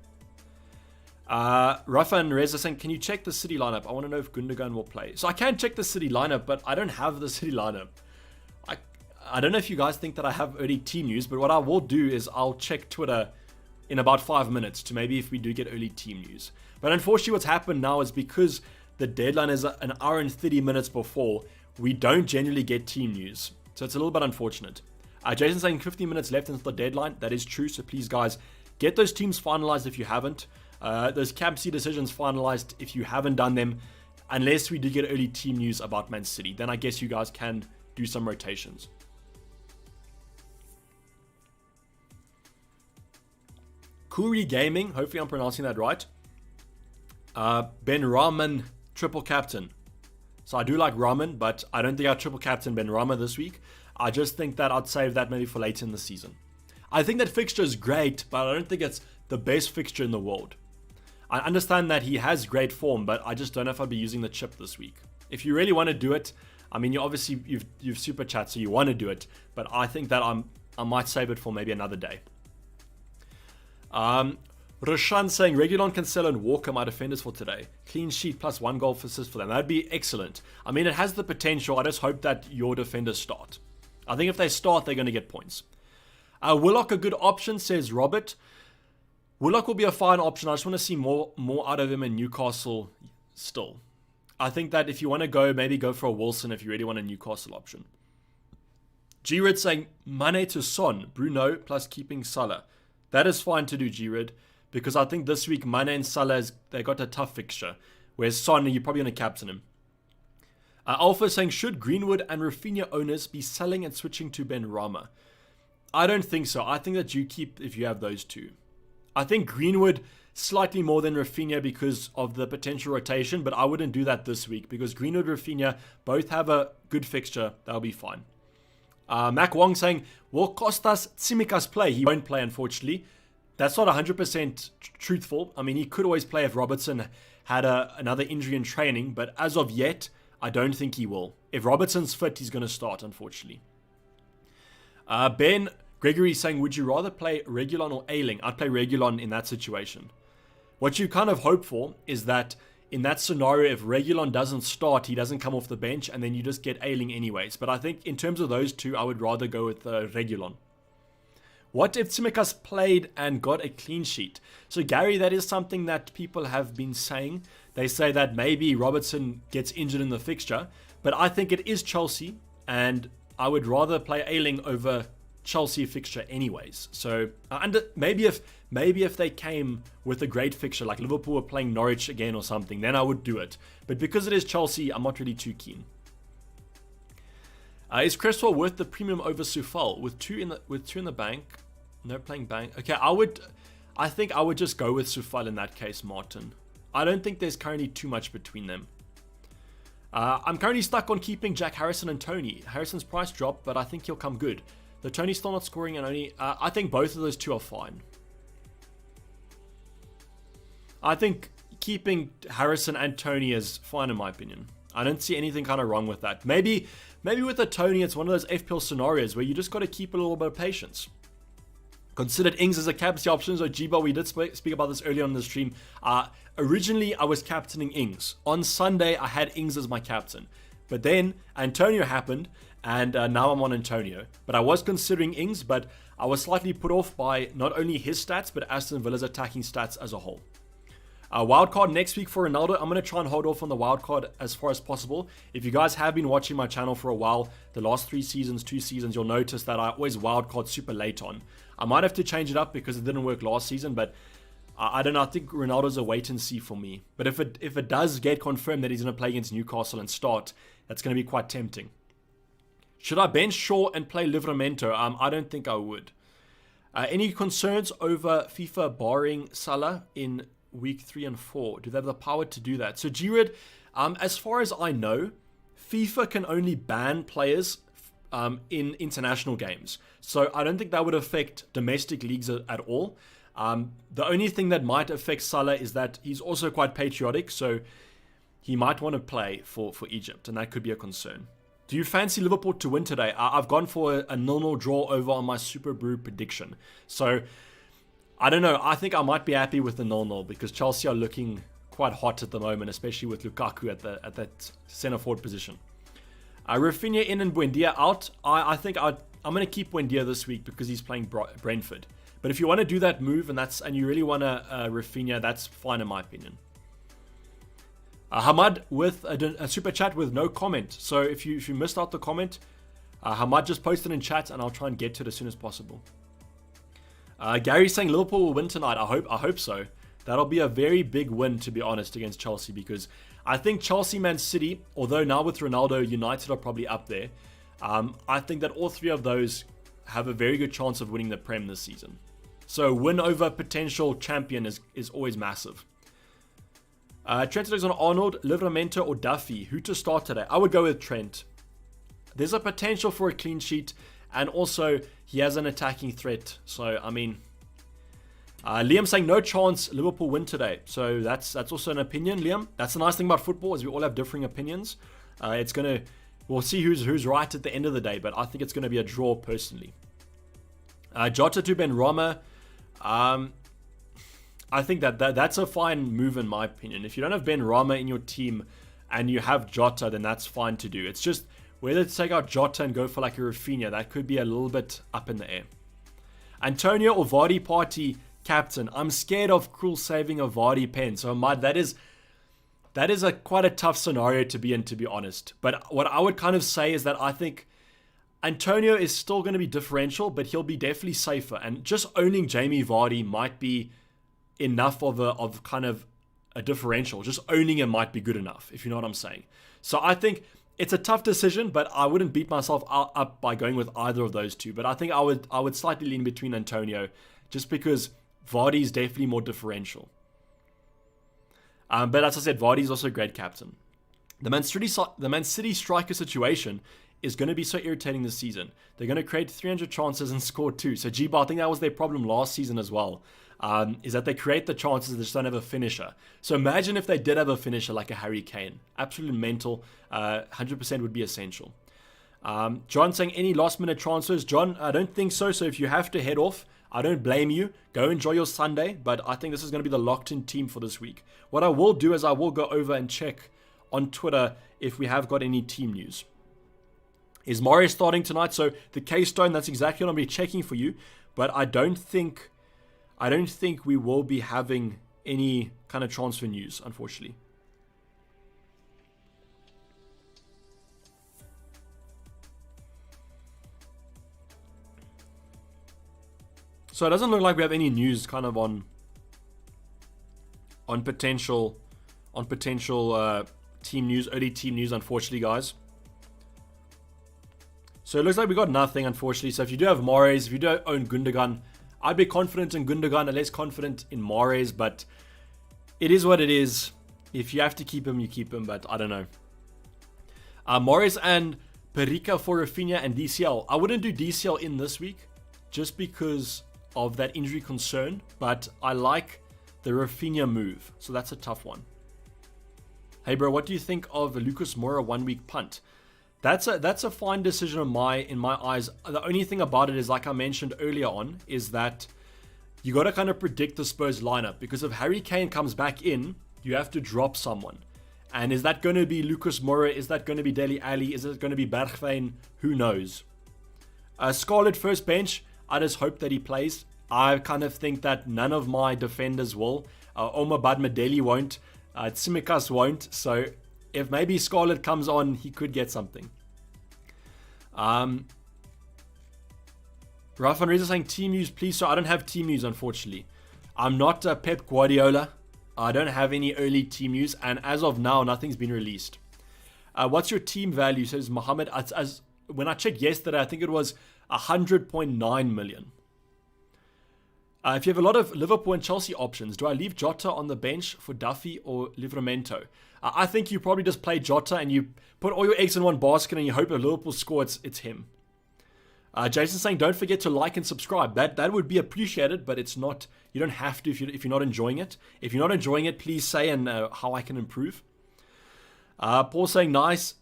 Rafa and Reza saying, can you check the City lineup? I want to know if Gundogan will play. So I can check the City lineup, but I don't have the City lineup. I don't know if you guys think that I have early team news, but what I will do is I'll check Twitter in about 5 minutes to maybe if we do get early team news. But unfortunately what's happened now is because the deadline is an hour and 30 minutes before, we don't generally get team news. So it's a little bit unfortunate. Jason's saying 15 minutes left until the deadline. That is true. So please guys, get those teams finalized if you haven't. Those captaincy decisions finalized if you haven't done them. Unless we do get early team news about Man City. Then I guess you guys can do some rotations. Kuri Gaming, hopefully I'm pronouncing that right. Ben Rahman, triple captain. So I do like Rahman, but I don't think I'll triple captain Ben Rahman this week. I just think that I'd save that maybe for later in the season. I think that fixture is great, but I don't think it's the best fixture in the world. I understand that he has great form, but I just don't know if I'll be using the chip this week. If you really want to do it, I mean, you've super chat, so you want to do it, but I think that I might save it for maybe another day. Roshan saying Reguilon, Cancelo and Walker my defenders for today. Clean sheet plus 1 goal for assist for them. That'd be excellent. I mean, it has the potential. I just hope that your defenders start. I think if they start, they're going to get points. Willock a good option, says Robert. Willock will be a fine option. I just want to see more out of him in Newcastle still. I think that if you want to go, maybe go for a Wilson if you really want a Newcastle option. G-Rid saying Mane to Son, Bruno plus keeping Salah. That is fine to do, G-Rid, because I think this week Mane and Salah, they got a tough fixture. Whereas Son, you're probably going to captain him. Alpha saying, should Greenwood and Rafinha owners be selling and switching to Benrahma? I don't think so. I think that you keep if you have those two. I think Greenwood slightly more than Rafinha because of the potential rotation, but I wouldn't do that this week because Greenwood and Rafinha both have a good fixture. That'll be fine. Mac Wong saying, will Kostas Tsimikas play? He won't play, unfortunately. That's not 100% truthful. I mean, he could always play if Robertson had another injury in training, but as of yet, I don't think he will. If Robertson's fit, he's going to start, unfortunately. Ben Gregory saying, would you rather play Reguilon or Ayling? I'd play Reguilon in that situation. What you kind of hope for is that in that scenario, if Reguilon doesn't start, he doesn't come off the bench, and then you just get Ayling anyways. But I think in terms of those two, I would rather go with Reguilon. What if Tsimikas played and got a clean sheet? So Gary, that is something that people have been saying. They say that maybe Robertson gets injured in the fixture, but I think it is Chelsea, and I would rather play Ayling over Chelsea fixture anyways. So maybe if they came with a great fixture like Liverpool were playing Norwich again or something, then I would do it. But because it is Chelsea, I'm not really too keen. Is Cresswell worth the premium over Soufal with two in the bank? No playing bank. Okay, I think I would just go with Soufal in that case, Martin. I don't think there's currently too much between them. I'm currently stuck on keeping Jack Harrison and Tony. Harrison's price dropped, but I think he'll come good. The Tony's still not scoring, and I think both of those two are fine. I think keeping Harrison and Tony is fine in my opinion. I don't see anything kind of wrong with that. Maybe with the Tony, it's one of those FPL scenarios where you just got to keep a little bit of patience. Considered Ings as a captaincy option. So Jiba, we did speak about this earlier on the stream. Originally, I was captaining Ings. On Sunday, I had Ings as my captain. But then Antonio happened, and now I'm on Antonio. But I was considering Ings, but I was slightly put off by not only his stats, but Aston Villa's attacking stats as a whole. Wildcard next week for Ronaldo. I'm going to try and hold off on the wildcard as far as possible. If you guys have been watching my channel for a while, the last 2 seasons, you'll notice that I always wildcard super late on. I might have to change it up because it didn't work last season, but I don't know. I think Ronaldo's a wait and see for me. But if it does get confirmed that he's going to play against Newcastle and start, that's going to be quite tempting. Should I bench Shaw and play Livramento? I don't think I would. Any concerns over FIFA barring Salah in week 3 and 4? Do they have the power to do that? So Girid, as far as I know, FIFA can only ban players in international games. So I don't think that would affect domestic leagues at all. The only thing that might affect Salah is that he's also quite patriotic, so he might want to play for Egypt, and that could be a concern. Do you fancy Liverpool to win today? I've gone for a 0-0 draw over on my Super Brew prediction. So, I don't know. I think I might be happy with the 0-0 because Chelsea are looking quite hot at the moment, especially with Lukaku at that centre-forward position. Rafinha in and Buendia out. I think I'm going to keep Buendia this week because he's playing Brentford. But if you want to do that move and you really want to Rafinha, that's fine in my opinion. Hamad with a super chat with no comment. So if you missed out the comment, Hamad just posted in chat and I'll try and get to it as soon as possible. Gary saying Liverpool will win tonight. I hope so. That'll be a very big win, to be honest, against Chelsea, because I think Chelsea, Man City, although now with Ronaldo, United are probably up there. I think that all three of those have a very good chance of winning the Prem this season. So win over potential champion is always massive. Trent is on Arnold, Livramento or Duffy. Who to start today? I would go with Trent. There's a potential for a clean sheet, and also he has an attacking threat. So, I mean, Liam saying no chance Liverpool win today. So that's also an opinion, Liam. That's the nice thing about football is we all have differing opinions. We'll see who's right at the end of the day, but I think it's gonna be a draw personally. Jota to Ben Rama. I think that's a fine move in my opinion. If you don't have Ben Rama in your team and you have Jota, then that's fine to do. It's just whether to take out Jota and go for like a Rafinha, that could be a little bit up in the air. Antonio or Vardy party captain. I'm scared of Krul saving a Vardy pen. So that is quite a tough scenario to be in, to be honest. But what I would kind of say is that I think Antonio is still going to be differential, but he'll be definitely safer. And just owning Jamie Vardy might be enough of kind of a differential. Just owning him might be good enough, if you know what I'm saying. So I think it's a tough decision, but I wouldn't beat myself up by going with either of those two. But I think I would slightly lean between Antonio, just because Vardy is definitely more differential. But as I said, Vardy is also a great captain. The Man City striker situation is going to be so irritating this season. They're going to create 300 chances and score 2. So G-Bar, I think that was their problem last season as well. Is that they create the chances and they just don't have a finisher. So imagine if they did have a finisher like a Harry Kane. Absolutely mental. 100% would be essential. John saying any last minute transfers. John, I don't think so. So if you have to head off, I don't blame you. Go enjoy your Sunday. But I think this is going to be the locked in team for this week. What I will do is I will go over and check on Twitter if we have got any team news. Is Mario starting tonight? So the K-Stone, that's exactly what I'll be checking for you. But I don't think we will be having any kind of transfer news, unfortunately. So it doesn't look like we have any news kind of on potential team news, early team news, unfortunately, guys. So it looks like we got nothing, unfortunately. So if you do have Mahrez, if you do own Gundogan, I'd be confident in Gundogan and less confident in Mahrez, but it is what it is. If you have to keep him, you keep him, but I don't know. Mahrez and Perica for Rafinha and DCL. I wouldn't do DCL in this week just because of that injury concern, but I like the Rafinha move, so that's a tough one. Hey bro, what do you think of Lucas Moura 1 week punt? That's a fine decision in my eyes. The only thing about it is, like I mentioned earlier on, is that you got to kind of predict the Spurs lineup, because if Harry Kane comes back in, you have to drop someone. And is that going to be Lucas Moura? Is that going to be Dele Alli? Is it going to be Bergwijn? Who knows? Scarlett first bench. I just hope that he plays. I kind of think that none of my defenders will. Omar Badmadeli won't. Tsimikas won't. So if maybe Scarlett comes on, he could get something. Ralph Van Reza saying team news, please. So I don't have team news, unfortunately. I'm not Pep Guardiola. I don't have any early team news, and as of now, nothing's been released. What's your team value? Says Mohammed. As when I checked yesterday, I think it was 100.9 million. If you have a lot of Liverpool and Chelsea options, do I leave Jota on the bench for Duffy or Livramento? I think you probably just play Jota and you put all your eggs in one basket and you hope that Liverpool score, it's him. Jason's saying don't forget to like and subscribe. That would be appreciated, but it's not. You don't have to if you're not enjoying it. If you're not enjoying it, please say and how I can improve. Paul saying nice.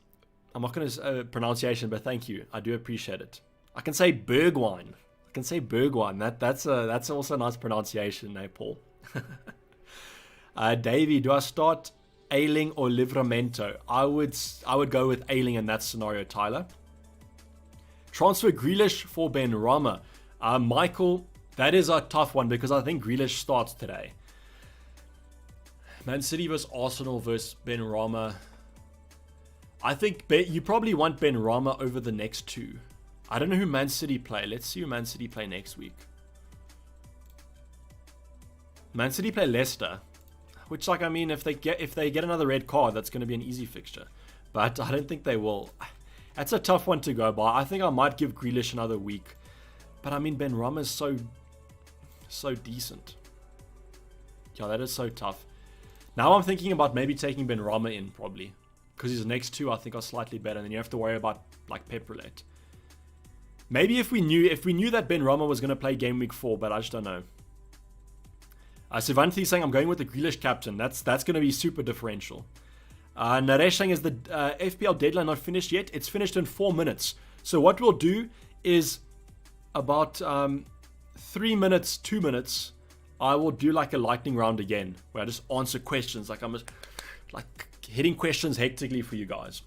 I'm not going to pronunciation, but thank you. I do appreciate it. I can say Bergwijn. That's also a nice pronunciation, eh, Paul? Dayvy, do I start Ayling or Livramento? I would go with Ayling in that scenario, Tyler. Transfer Grealish for Ben Rama. Michael, that is a tough one because I think Grealish starts today. Man City versus Arsenal versus Ben Rama. I think you probably want Ben Rama over the next two. I don't know who Man City play. Let's see who Man City play next week. Man City play Leicester, which, like, I mean, if they get another red card, that's going to be an easy fixture. But I don't think they will. That's a tough one to go by. I think I might give Grealish another week, but I mean, Ben Rama is so decent. Yeah, that is so tough. Now I'm thinking about maybe taking Ben Rama in probably because his next two I think are slightly better. And then you have to worry about like Pep Roulette. Maybe if we knew that Ben Rama was going to play game week 4, but I just don't know. Sivanthi saying I'm going with the Grealish captain. That's going to be super differential. Naresh saying is the FPL deadline not finished yet? It's finished in 4 minutes. So what we'll do is about 3 minutes, 2 minutes, I will do like a lightning round again where I just answer questions. Like I'm just like hitting questions hectically for you guys.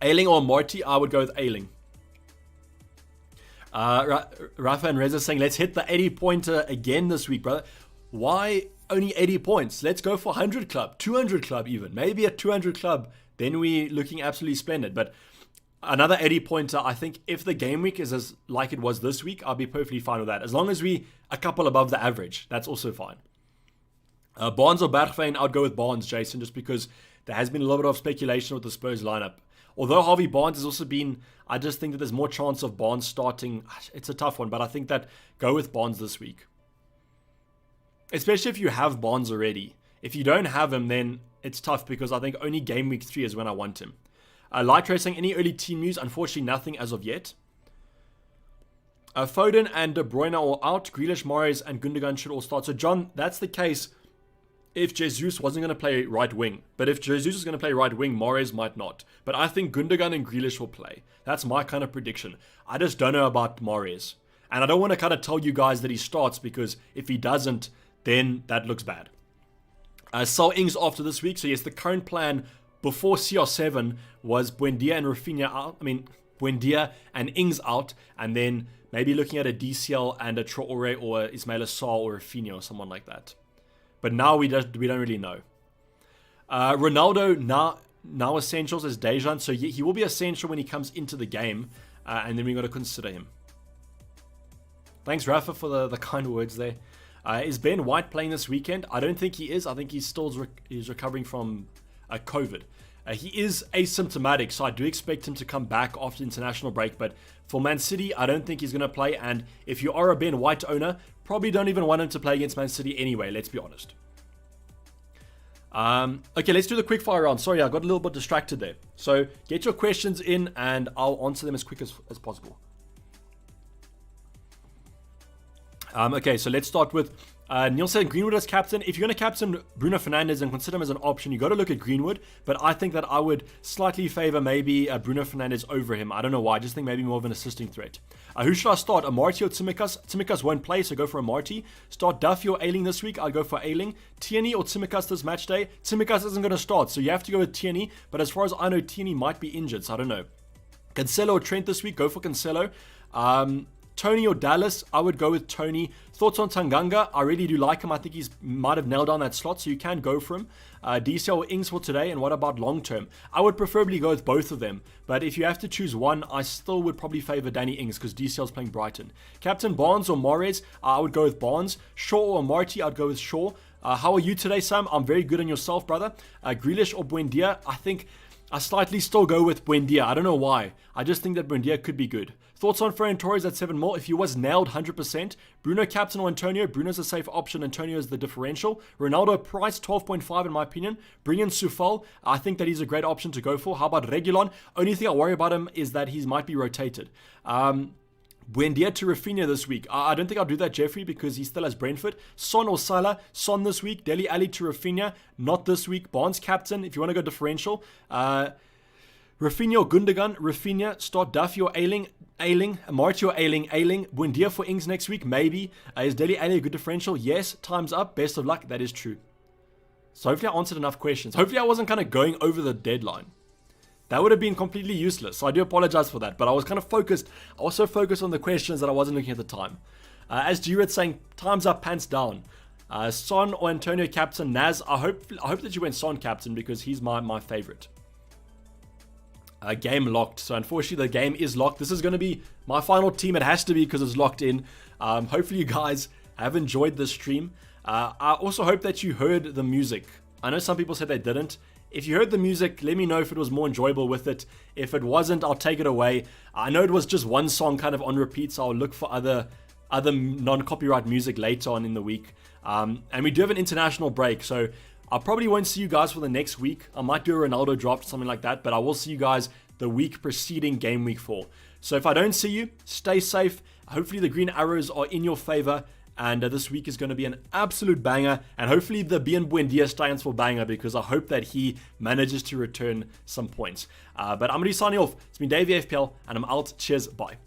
Ayling or Marty? I would go with Ayling. Rafa and Reza saying, let's hit the 80-pointer again this week, brother. Why only 80 points? Let's go for 100 club, 200 club even. Maybe a 200 club, then we're looking absolutely splendid. But another 80-pointer, I think if the game week is as like it was this week, I'll be perfectly fine with that. As long as we a couple above the average, that's also fine. Barnes or Bergwijn, I'd go with Barnes, Jason, just because there has been a little bit of speculation with the Spurs lineup. Although Harvey Barnes has also been, I just think that there's more chance of Barnes starting. It's a tough one, but I think that go with Barnes this week. Especially if you have Barnes already. If you don't have him, then it's tough because I think only game week 3 is when I want him. Light Racing, any early team news? Unfortunately, nothing as of yet. Foden and De Bruyne are out. Grealish, Mahrez, and Gundogan should all start. So, John, that's the case if Jesus wasn't going to play right wing. But if Jesus is going to play right wing, Mahrez might not. But I think Gundogan and Grealish will play. That's my kind of prediction. I just don't know about Mahrez. And I don't want to kind of tell you guys that he starts because if he doesn't, then that looks bad. Sell Ings after this week. So yes, the current plan before CR7 was Buendia and Rafinha out. I mean, Buendia and Ings out. And then maybe looking at a DCL and a Traore or Ismail Assar or Rafinha or someone like that. But now we don't really know. Ronaldo now essentials as Dejan. So he will be essential when he comes into the game. And then we've got to consider him. Thanks, Rafa, for the kind words there. Is Ben White playing this weekend? I don't think he is. I think he's still he's recovering from COVID. He is asymptomatic, so I do expect him to come back after international break. But for Man City, I don't think he's going to play. And if you are a Ben White owner, probably don't even want him to play against Man City anyway, let's be honest. Okay, let's do the quick fire round. Sorry, I got a little bit distracted there. So get your questions in and I'll answer them as quick as possible. Okay, so let's start with Neil saying Greenwood as captain. If you're going to captain Bruno Fernandes and consider him as an option, you got to look at Greenwood. But I think that I would slightly favor maybe Bruno Fernandes over him. I don't know why. I just think maybe more of an assisting threat. Who should I start? Amarty or Tsimikas? Tsimikas won't play, so go for Amarty. Start Duffy or Ayling this week. I'll go for Ayling. Tierney or Tsimikas this match day. Tsimikas isn't going to start, so you have to go with Tierney. But as far as I know, Tierney might be injured, so I don't know. Cancelo or Trent this week. Go for Cancelo. Tony or Dallas, I would go with Tony. Thoughts on Tanganga? I really do like him. I think he's might have nailed down that slot, so you can go for him. DCL or Ings for today, and what about long term? I would preferably go with both of them, but if you have to choose one, I still would probably favor Danny Ings because DCL's playing Brighton. Captain Barnes or Mahrez? I would go with Barnes. Shaw or Marty? I'd go with Shaw. How are you today, Sam? I'm very good on yourself, brother. Grealish or Buendia? I think I slightly still go with Buendia. I don't know why. I just think that Buendia could be good. Thoughts on Ferran Torres at 7 more? If he was nailed 100%. Bruno, captain or Antonio? Bruno's a safe option. Antonio is the differential. Ronaldo price 12.5 in my opinion. Bring in Soufal. I think that he's a great option to go for. How about Reguilon? Only thing I worry about him is that he might be rotated. Buendia to Rafinha this week. I don't think I'll do that, Jeffrey, because he still has Brentford. Son or Salah. Son this week. Dele Alli to Rafinha. Not this week. Barnes captain if you want to go differential. Rafinha or Gundogan. Rafinha. Start Duffy or Ailing. Marty or Ailing. Buendia for Ings next week. Maybe. Is Dele Alli a good differential? Yes. Time's up. Best of luck. That is true. So hopefully I answered enough questions. Hopefully I wasn't kind of going over the deadline. That would have been completely useless, so I do apologize for that. But I was kind of focused. I also focused on the questions that I wasn't looking at the time. As Giroud saying, time's up, pants down. Son or Antonio captain? Naz, I hope that you went Son captain because he's my favorite. Game locked. So unfortunately, the game is locked. This is going to be my final team. It has to be because it's locked in. Hopefully, you guys have enjoyed this stream. I also hope that you heard the music. I know some people said they didn't. If you heard the music, let me know if it was more enjoyable with it. If it wasn't, I'll take it away. I know it was just one song kind of on repeat, so I'll look for other non-copyright music later on in the week. And we do have an international break, so I probably won't see you guys for the next week. I might do a Ronaldo draft or something like that, but I will see you guys the week preceding Game Week 4. So if I don't see you, stay safe. Hopefully the green arrows are in your favor. And this week is going to be an absolute banger. And hopefully the Bien Buendia stands for banger because I hope that he manages to return some points. But I'm going to be signing off. It's been Dayvy FPL and I'm out. Cheers. Bye.